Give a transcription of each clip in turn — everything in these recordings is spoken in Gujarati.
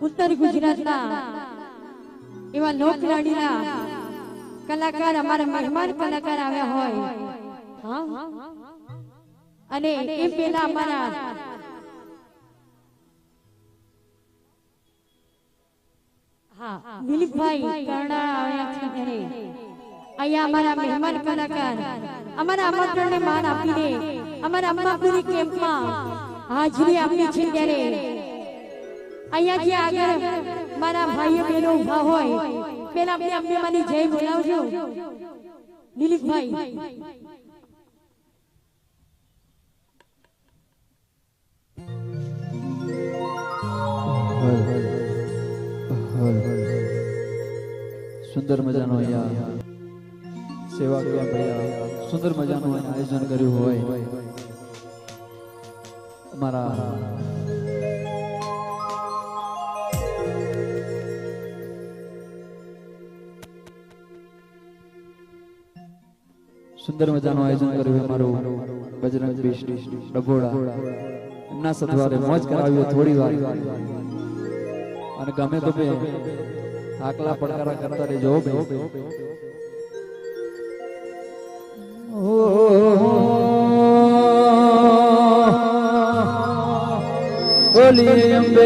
ઉત્તર ગુજરાતના એવા લોકલાડીના કલાકાર અમારા મહેમાન કલાકાર આવ્યા હોય અને એ પેલા અમારા દિલીપભાઈ કર્ણા આવ્યા છે ત્યારે અહીંયા અમારા મહેમાન કલાકાર અમારા આમંત્રણને માન આપીને અમારા અંબાપુરી કેમ્પમાં હાજરી આપી છે ત્યારે અહીંયા જે આગળ મારા ભાઈઓ બહેનો ઊભા હોય પેલા આપણે અંબેમાની જય બોલાવજો દિલીપભાઈ સુંદર મજાનો અહીંયા સેવા કેમ્પ અહીંયા સુંદર મજાનું આયોજન કર્યું હોય અમારા સુંદર મજાનું આયોજન કર્યું અમારું બજરંગ બીશ ડભોડા એમના સથવારે મોજ કરાવ્યો થોડી વાર અને ગમે તો બે આકલા પડકારા કરતા રહેજો બે બોલી અંબે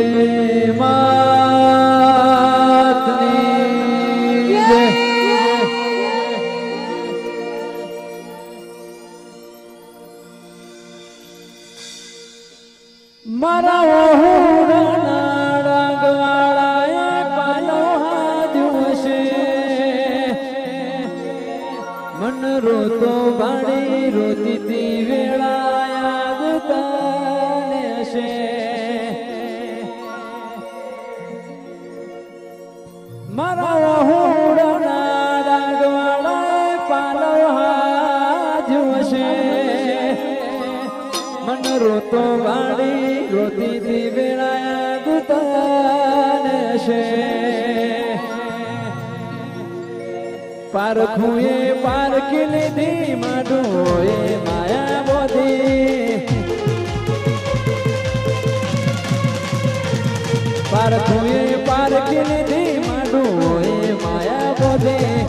માતની જય મારા રોતો ભાડી રોતી વેળા યાદ તને હશે મારા વહુડાના ડાગવાળા પાલો હાજ હશે મન રોતો ભાડી રોતી વેળા યાદ તને હશે પારખુએ પારખી લીધી માડુએ માયા બોધી પારખુએ પારખી લીધી માડુએ માયા બોધી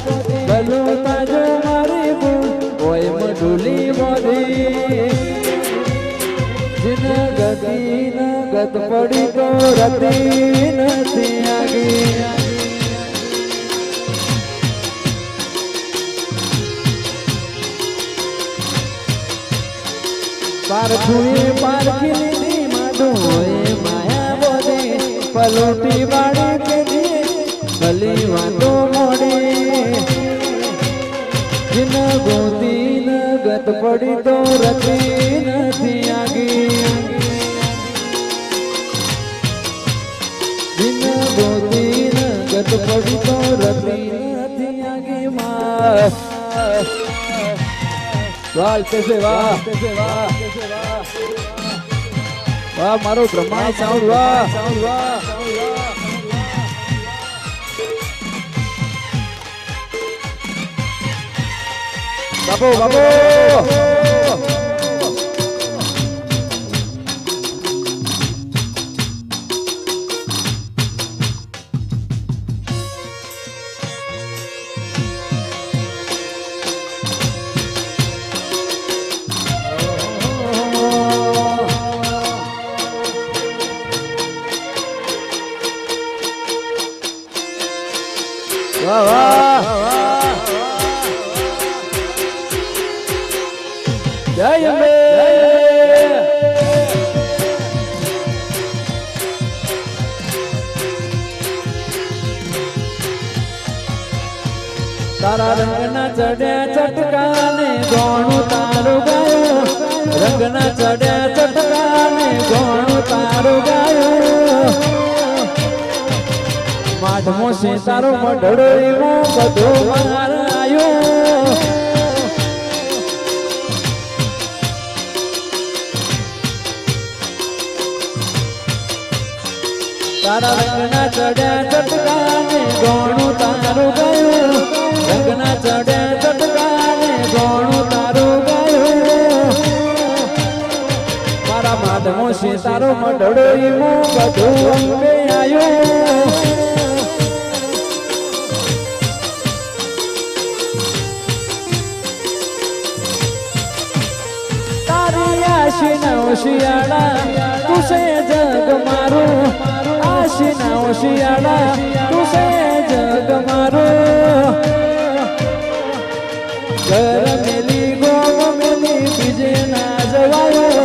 ગલો તાજો મારી ભૂલ ઓય મડુલી બોધી જીન ગતી ન ગત પડી તો રતી નથી આગી પારખુએ પારખી લીધી માડુએ માયા બોધી પલોટી વાળી કેદી ભલી વાતો મોડી જીન ગોતી ન ગત પડી તો રતી નથી આગી જીન ગોતી ન ગત પડી તો રતી નથી આગી માં વાહ કેસે વાહ વાહ મારો બ્રહ્માણી સાઉન્ડ વાહ બાબો બાબો વાહ વાહ જય અંબે તારા રંગના ચડ્યા ચટકાને ગોણું તારું ગાયું રંગના ચડ્યા ચટકાને ગોણું તારું ગાયું માઢમો છે તારો મઢડો એવો બધો માર આવ્યો તારા રંગના ચડ્યા ચટકાને ગોણું તારું ગાયું રંગના ચડ્યા ચટકાને ગોણું તારું ગાયું મારા માઢમો છે તારો મઢડો એવો બધો અંબે આવ્યો શિયાળા તું છે જગ મારો ઘર મેલી ગોમ મેલી બીજે ના જવાયો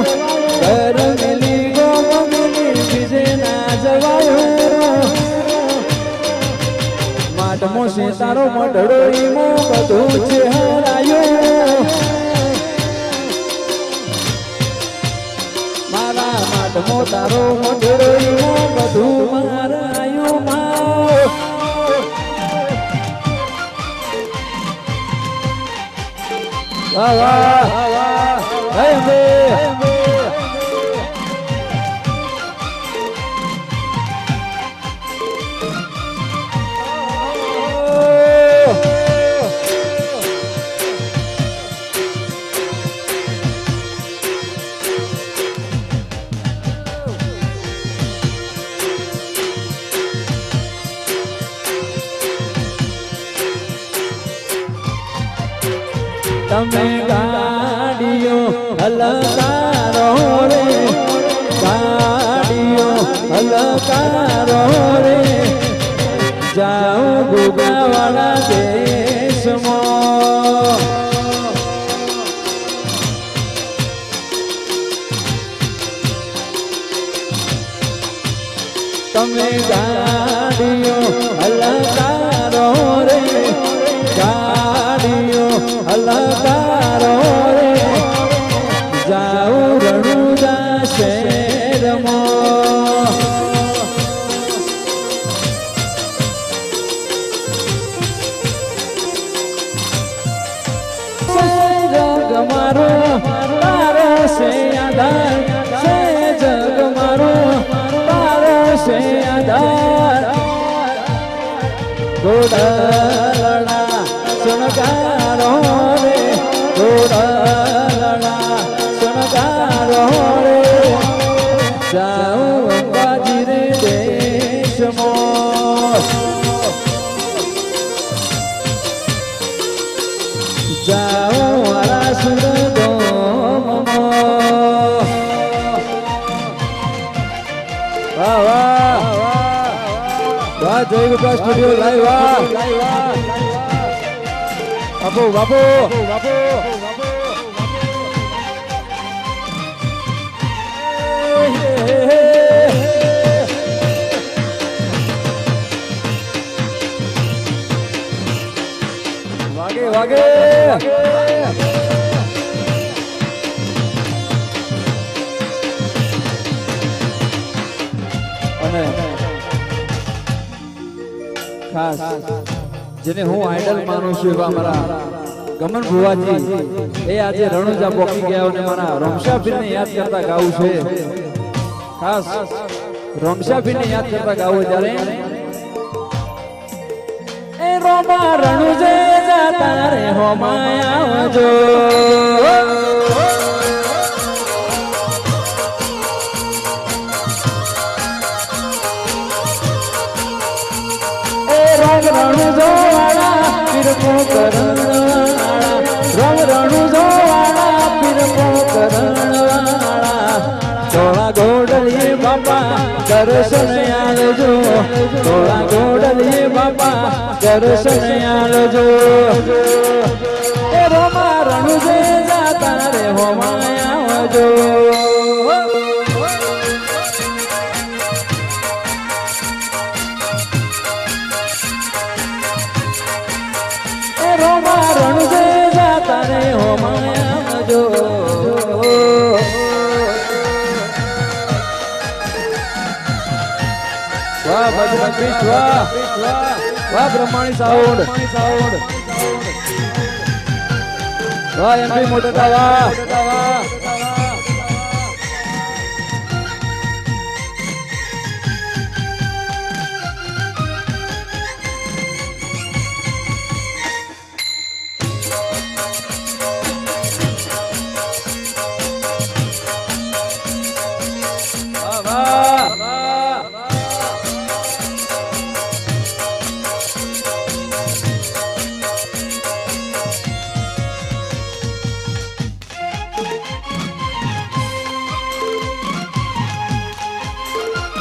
ઘર મેલી ગોમ મેલી બીજે ના જવાયો માટમો છે તારો મઢડો ઈમો બધું છે હરાયો મારા માટમો તારો મઢડો ઈમો બધું મારાયું માવ વાહ વાહ વાહ હે બે તમે ગાડીઓ હલકારો રે ગાડીઓ હલકારો રે જાઓ ગુગાવાળા દેશમાં તમે ગાડીઓ હલકારો રે ગાડીઓ હલકારો રે જાઉ રણુજા શહેરમાં જગ મારો તારો છે આધાર છે જગ મારો તારો છે આધાર ગોડલડા શણગારો રે ગોડલડા શણગારો રે જાઉં અંબાજી રે દેશમાં જાઉં મારા સુરગોમમાં વાહ વાહ વાહ જય વિકાસ સ્ટુડિયો લાઈવ વાહ બાપુ બાપુ બાપુ વાગે વાગે અને ખાસ જેને હું આઈડલ માનું છું એવા મારા ગમન ભુવાજી એ આજે રણુજા પોકી ગયા અને મારા રમશાભીને યાદ કરતા ગાવું છે ખાસ રમશાભીને યાદ કરતા ગાવું ત્યારે એ રોમા રણુજે જાતા રે હોમાય આવજો રણુજો વાળા પીરપો કરણવાળા રણુજો વાળા પીરપો કરણવાળા ધોળા ગોડલીએ બાપા દર્શન આલજો ધોળા ગોડલીએ બાપા દર્શન આલજો એ રોમા રણુજે જાતા રે હોમાય આવજો રોમા રણુજે જાતા રે હોમાય આવજો વાહ બજરંગ બીચ વાહ વાહ બ્રહ્માણી સાઉન્ડ વાહ એમપી મોટકા વાહ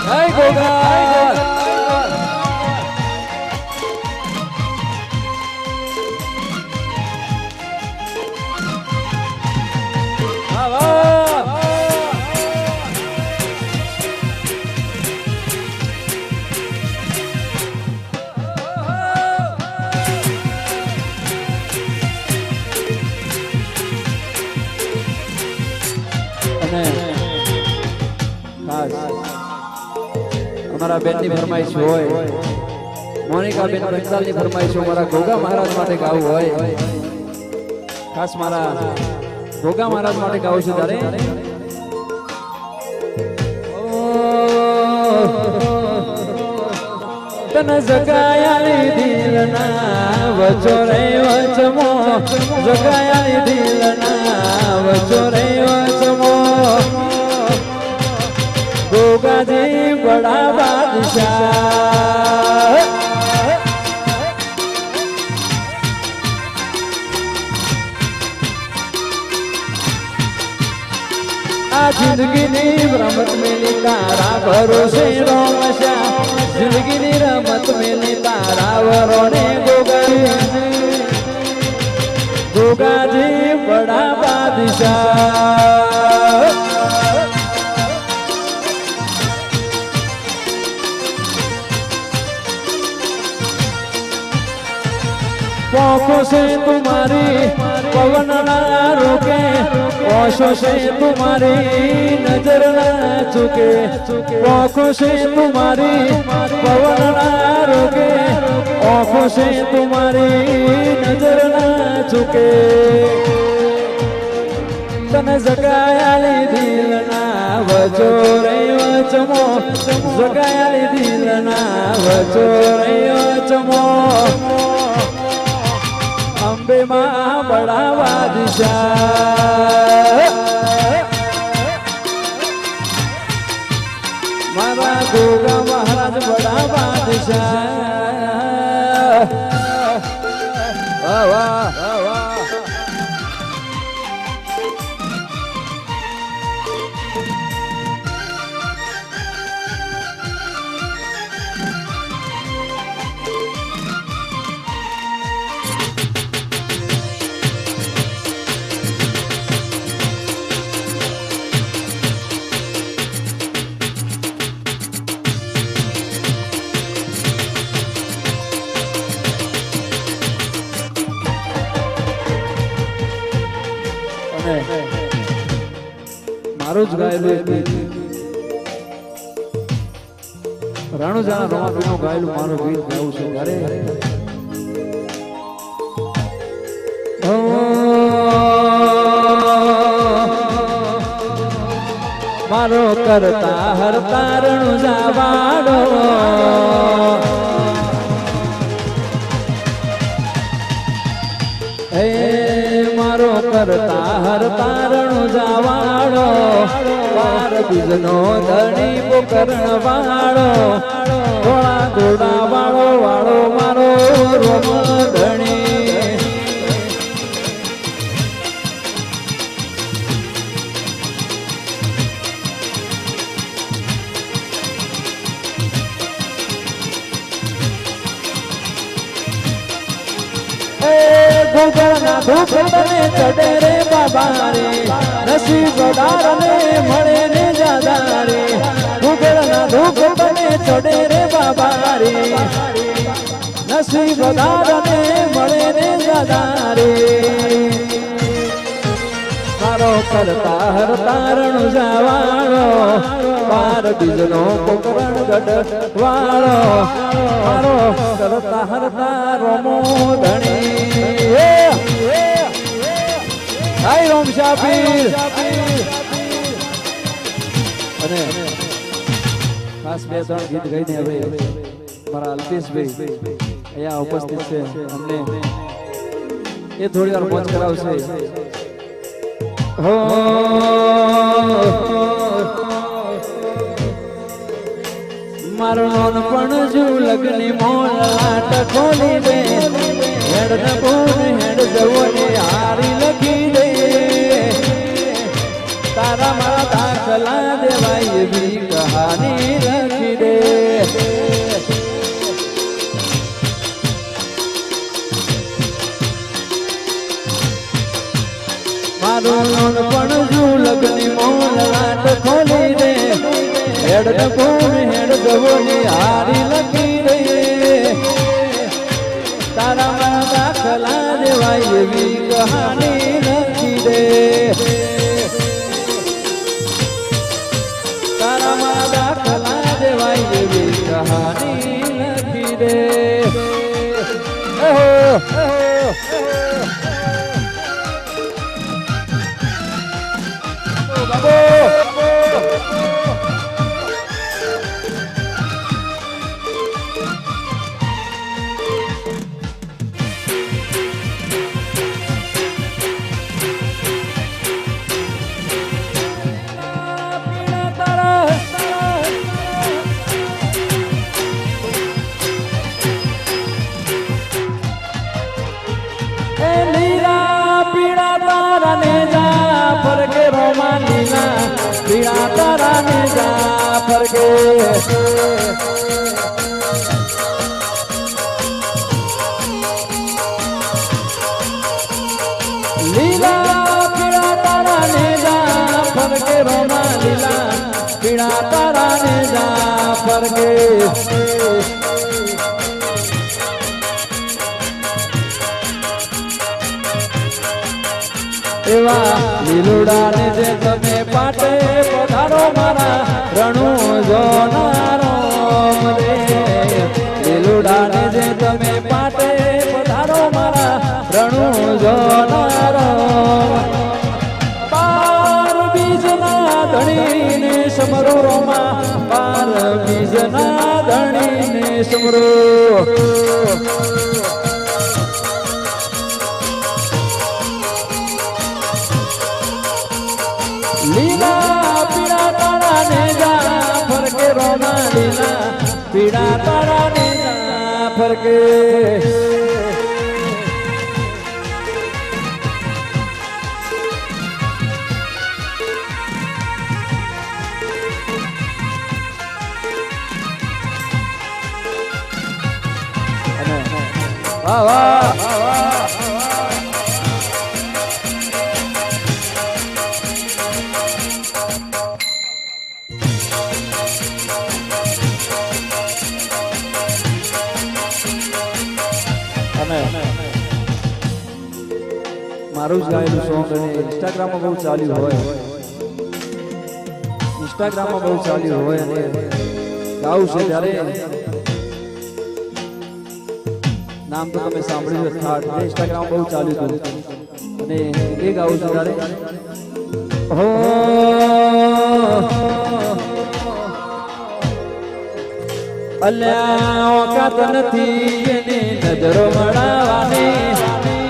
જય ગોગા મારા બેનની ફરમાઈશ હોય, મોનિકા બેન બંસાલની ફરમાઈશ હોય, મારા ગોગા મહારાજ માટે ગાવું હોય, ખાસ મારા ગોગા મહારાજ માટે ગાવું છું ત્યારે તન જગાયાલી દિલના વચોરે વચમો, જગાયાલી દિલના વચોરે વચમો, ગોગાજી બડા બાદશાહ આ જિંદગીની રમત મેલી તારા ભરોસે રોમશા, જિંદગીની રમત મેલી તારા વરોને ગોગાજી, ગોગાજી બડા બાદશાહ आँखों से तुम्हारी पवन ना रोके, आँखों से तुम्हारी नजर ना चुके, आँखों से तुम्हारी पवन ना रोके, आँखों से तुम्हारी नजर ना चुके, तन जगायाली दिलना वचोरे वचमो, जगायाली दिलना वचोरे वचमो, अंबे मां बड़ा बादशाह मारा गोगा महाराज बड़ा बादशाह। वाह वाह वाह મારું જ ગાયેલું રાણુજાના રમાપીનું ગાયેલું મારું ગીત ગાવું છે ત્યારે મારો કરતા હરતા રણુજા વાળો હે મારો કરતા હરતા રણુજા વાળો, વાર બીજનો ધણી પોકરણ વાળો, થોડા ઘોડા વાળો વાળો મારો રોમ ધણી, ગોગળના ધૂપ તને ચડે રે બાબા રે, નસીબદાર ને મળે ને દાદા રે, ગોગળના ધૂપ તને ચડે રે બાબા રે, નસીબદાર ને મળે ને દાદા રે, મારો કરતા હરતા રણુજા વાળો, બાર બીજનો પોકરણ ગઢ વાળો, મારો કરતા હરતા રોમો ધણી, હાય રોમ શાપીર અને ખાસ બે ત્રણ ગીત ગાઈને હવે મારા અલ્પેશભાઈ અહીંયા ઉપસ્થિત છે, અમને એ થોડી વાર મોજ કરાવશે. મારો પણ જુ લગની મોલાટ ખોલી દે, હેડ ન પૂન હેડ જવો ને હારી લખી દે, તારા મારા દાખલા દેવાય એવી કહાની લખી દે, મારું પણ જુ લગની મોલાટ ખોલી દે, હેડ ન પૂન હેડ જવો ને હારી લખી દે, તારા મારા દાખલા દેવાય એવી કહાની લખી દે, તારા મારા દાખલા દેવાય એવી લખી રે पीड़ा तारा ने जाफर के लीला पीड़ा तारा ने जाफर के रोमा लीला पीड़ा तारा ने जाफर के એવા લીલુડાને જે તમે પાટે પધારો મારા રણુ જોનારો રે લીલુડાને જે તમે પાટે પધારો મારા રણુ જોનારો પાર બીજના ધણીને સમરો રોમા પાર બીજના ધણીને સમરો लीला पीड़ा तारा ने जाफर के रोमा लीला पीड़ा तारा ने जाफर के वाह वाह મારું જ ગાયેલું સોંગ અને ઇન્સ્ટાગ્રામમાં બહુ ચાલ્યું હોય અને ગાવું છે ત્યારે નામ તો તમે સાંભળ્યું છે થાટ ઇન્સ્ટાગ્રામ બહુ ચાલ્યું હતું અને એ ગાવું છે ત્યારે હો અલ્યા ઓકાત નથી એને નજરો મળાવાની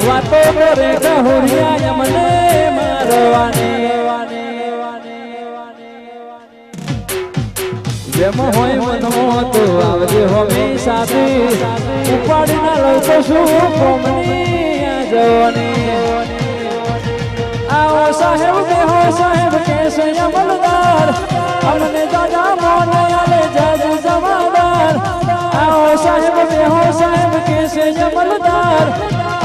વાતો કરે કહુરિયા મને મારવાની જેમ હોય મનો તો આવજે હોમી સાથે ઉપાડી ના લઉં તો શું કોમની જવાની આવો સાહેબ દેહો સાહેબ કે છે અમલદાર અમને દાદા મોને આલે જાજુ જમાદાર આવો સાહેબ દેહો સાહેબ કે છે અમલદાર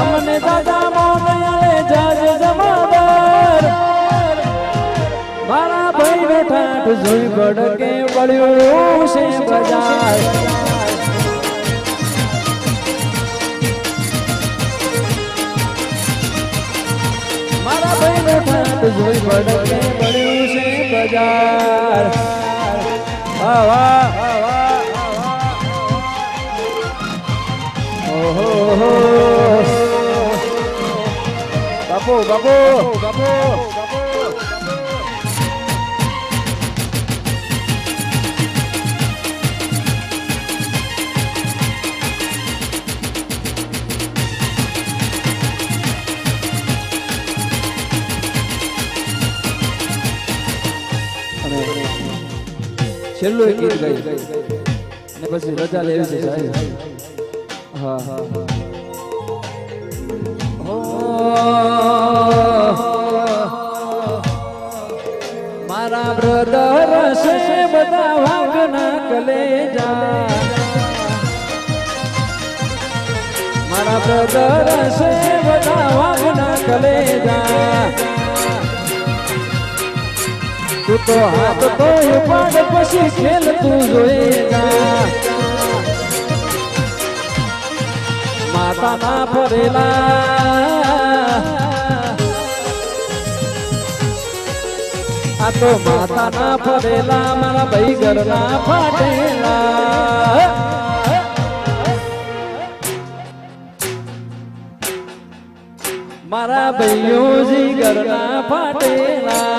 અમને દાદા મોને આલે જાજુ જમાદાર મારા ભાઈ નો ઠાઠ જોઈ બડકે પડ્યું છે બજાર મારા ભાઈ નો ઠાઠ જોઈ બડકે પડ્યું છે બજાર વાહ વાહ ઓહો બાપુ બાપુ બાપુ છેલ્લું એક ગીત ગાઈ અને પછી રજા લેવી છે સાહેબ હા હા મારા બ્રધર છે બધા વાગના કલેજા મારા બ્રધર છે બધા વાગના કલેજા તું તો હાથ તો ઉપાડ પછી ખેલ તું જોયેગા માતા ના ફરેલા આ તો માતા ના ફરેલા મારા ભાઈ ઘર ના ફાટેલા મારા ભાઈઓ જીગરના ફાટેલા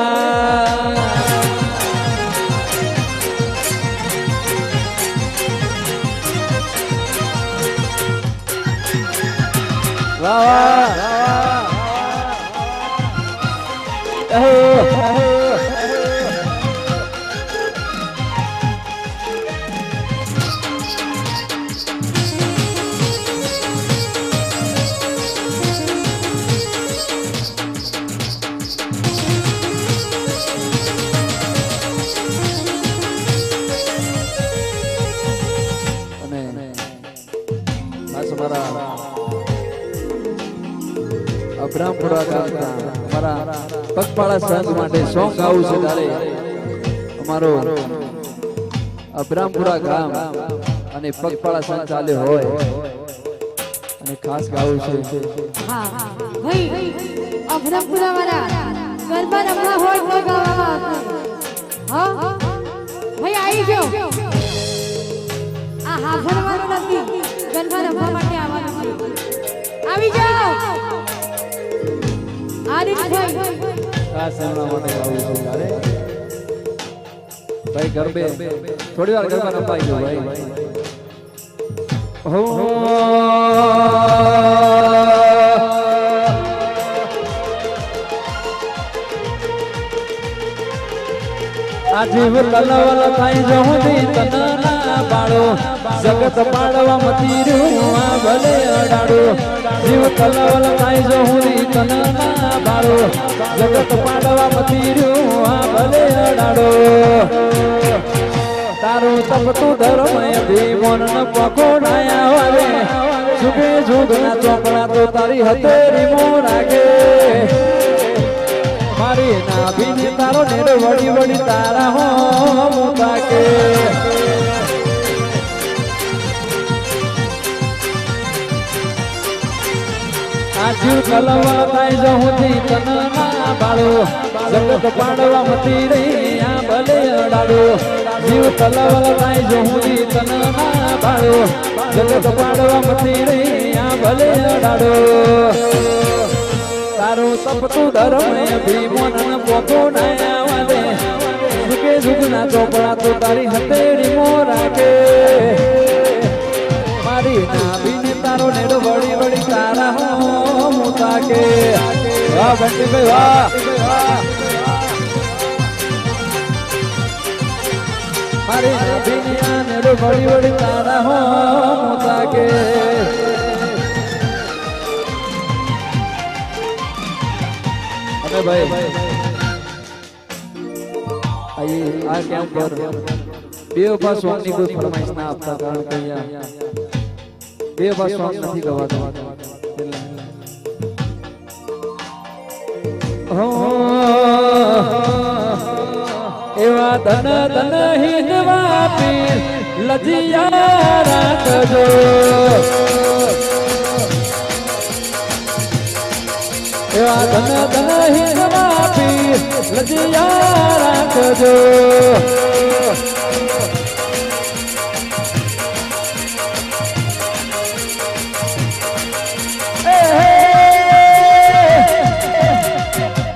અબ્રામપુરા ગામના અમારા પગપાળા સંઘ માટે સોંગ ગાવું છે ત્યારે અમારો અબ્રામપુરા ગામ અને પગપાળા સંઘ ચાલે હોય અને ખાસ ગાવું છે. હા ભાઈ અબ્રામપુરા વાળા ગરબા રમવા હોય તો ગાવામાં હા ભાઈ આવી ગયો આ હાજરવાનું નથી ગરબા રમવા માટે આવવાનું છે આવી જાઓ ખાસ એમના માટે ગાવું છે ત્યારે ભાઈ ગરબે થોડી વાર ગરબા રમાઈ ગયો ભાઈ હો આજીવ કલવલ થાય જહુદી તનના બાળો જગત પાડવા મતી રહ્યું આ ભલે અડાડો જીવ કલવલ થાય જહુદી તનના બાળો જગત પાડવા મતી રહ્યું આ ભલે અડાડો તારું તપતું ધર્મ અભિમન ન પકોડાયા વારે જુગે જુગના ચોકડા તો તારી હતેરી મો રાગે મારી નાભીની તારો નેડો વળી વળી તારા હો મુતાકે આજીવ કલવલ થાય જહુથી તનના બાળો જગત પાડવા મતી રહી આ ભલે અડાડો જીવ કલવલ થાય જહુથી તનના બાળો જગત પાડવા મતી રહી આ ભલે અડાડો તારું સપતું ધર્મ અભિમન પોતો નાયા વાદે સુકે સુગના ચોપડા તો તારી હતેરી મો રાખે મારી નાભીને તારો નેડો વળી વળી તારા હો મુતાકે વાહ બંટીભાઈ વાહ મારી નાભીને આ નેડો વળી વળી તારા હો મુતાકે ભાઈ આ કેમ પર બેવફા સોંગ ની કોઈ ફરમાઈશ ના આપતા કારણ કે અહીંયા બેવફા સોંગ નથી ગવાતા એવા ધન ધન હિંદવા પીર લજિયા રાખજો એવા ધન ધન હિંદવા પીર લજિયા રાખજો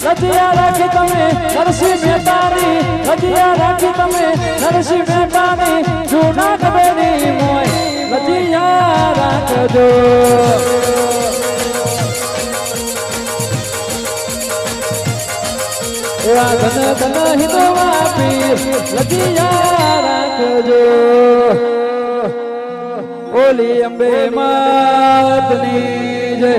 લજિયા રાખી તમે નરસિંહ મહેતાની લજિયા રાખી તમે નરસિંહ મહેતાની જૂના કબેરી મોય લજિયા રાખજો એવા ધન ધન હિંદવા પીર લજિયા રાખજો ઓલી અંબે માતની જય.